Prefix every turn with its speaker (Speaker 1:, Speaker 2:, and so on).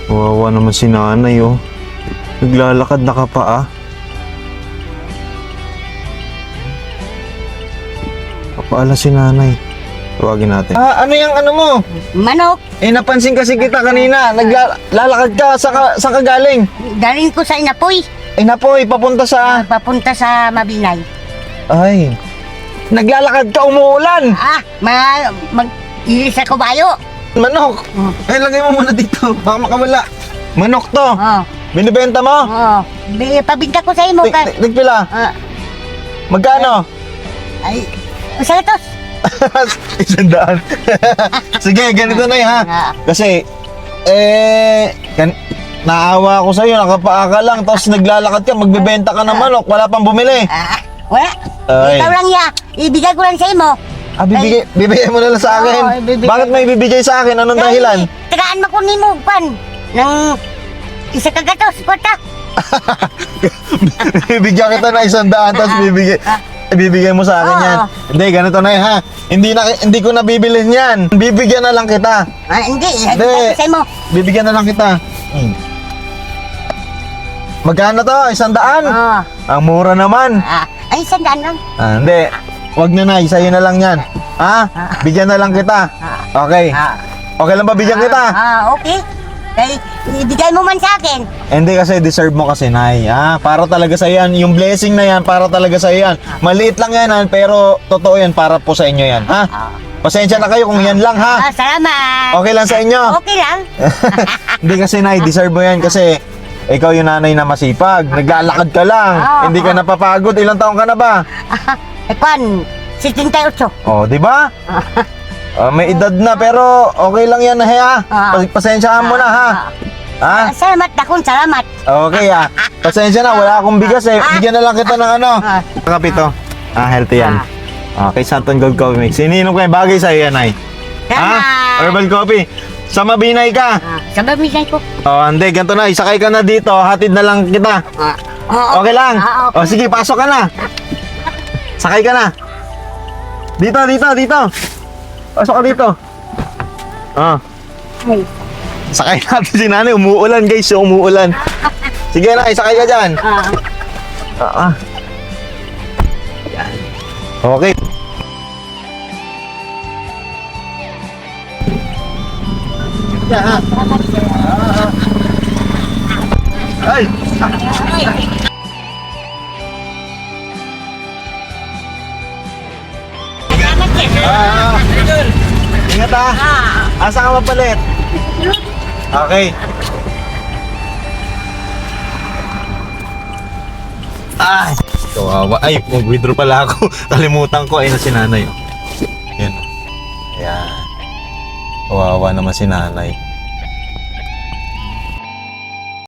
Speaker 1: Kawawa naman si nanay, oh. Naglalakad na ka pa, ah. Papaala si nanay. Tawagin natin. Ano yung ano mo?
Speaker 2: Manok,
Speaker 1: Napansin kasi kita kanina. Naglalakad ka. Saan ka galing?
Speaker 2: galing ko sa Inapoy.
Speaker 1: Napoy, papunta sa...
Speaker 2: Papunta sa Mabinay.
Speaker 1: Ay. Naglalakad ka, umuulan.
Speaker 2: Mag-ilis ako bayo.
Speaker 1: Manok. Lagay mo muna dito. Baka makawala. Manok to.
Speaker 2: Oh,
Speaker 1: Binibenta mo?
Speaker 2: pabinta ko sa imo.
Speaker 1: Nagpila. Magkano?
Speaker 2: Ay, masalatos.
Speaker 1: 100. Sige, ganito na ha. Kasi, naawa ako sa'yo, nakapaa ka lang, tapos naglalakad ka, magbebenta ka ng manok, wala pang bumili.
Speaker 2: Wala.
Speaker 1: Ay.
Speaker 2: Ikaw lang ibigay ko lang sa imo.
Speaker 1: Bibigay mo na lang sa akin.
Speaker 2: Oo, ibibigay.
Speaker 1: Bakit may bibigay sa akin? Anong dahilan?
Speaker 2: Tagaan mo ko ni mo, pan. Nang isa kagatos, kwarta.
Speaker 1: Bibigyan kita na 100, tapos bibigay mo sa akin
Speaker 2: Oo.
Speaker 1: yan. Hindi, ganito na ha. Hindi ko na bibilhin yan. Bibigyan na lang kita.
Speaker 2: Hindi,
Speaker 1: Hindi.
Speaker 2: ibigay ko sa imo.
Speaker 1: Bibigyan na lang kita. Magkano to? 100? Ang mura naman.
Speaker 2: Ay, sandaan lang.
Speaker 1: Hindi. Wag na, sa'yo na lang yan. Bigyan na lang kita. Okay. Okay lang ba bigyan kita?
Speaker 2: Okay. Kaya ibigay mo man sa akin.
Speaker 1: Hindi kasi deserve mo kasi, Nay. Para talaga sa yan. Yung blessing na yan, para talaga sa yan. Maliit lang yan, pero totoo yan, para po sa inyo yan. Pasensya na kayo kung yan lang, ha?
Speaker 2: Salamat.
Speaker 1: Okay lang sa inyo?
Speaker 2: Okay lang.
Speaker 1: Hindi kasi, Nay, deserve mo yan kasi ikaw yung nanay na masipag. Naglalakad ka lang. Hindi ka napapagod. Ilang taon ka na ba?
Speaker 2: Pan, 78.
Speaker 1: Oh, di ba? May edad na pero okay lang yan, ha? Pasensyahan mo na, ha?
Speaker 2: Salamat akong salamat.
Speaker 1: Okay, pasensya na, wala akong bigas eh. Bigyan na lang kita ng ano. Kapito. Healthy yan. Okay, Santon Gold Coffee Mix. Iniinom ko yung bagay sa'yo yan, Nay.
Speaker 2: Salamat.
Speaker 1: Herbal coffee. Sa Mabinay ka.
Speaker 2: Sa babigay ko.
Speaker 1: Hindi, ganito na. Isakay ka na dito. Hatid na lang kita. Okay lang?
Speaker 2: Okay.
Speaker 1: Sige, pasok ka na. Sakay ka na. Dito. Pasok ka dito.
Speaker 2: Ay.
Speaker 1: Sakay natin si nanay. Umuulan, guys. Umuulan. Sige na, isakay ka dyan. Okay. Ay!
Speaker 2: Salamat yan.
Speaker 1: Ingat ha! Asa ka mapalit? Okay. Ay! Kawawa. Ay, mag-withdraw pala ako. Kalimutan ko. Ayun na si nanay. Ayan. Ayan. Kawawa naman si nanay.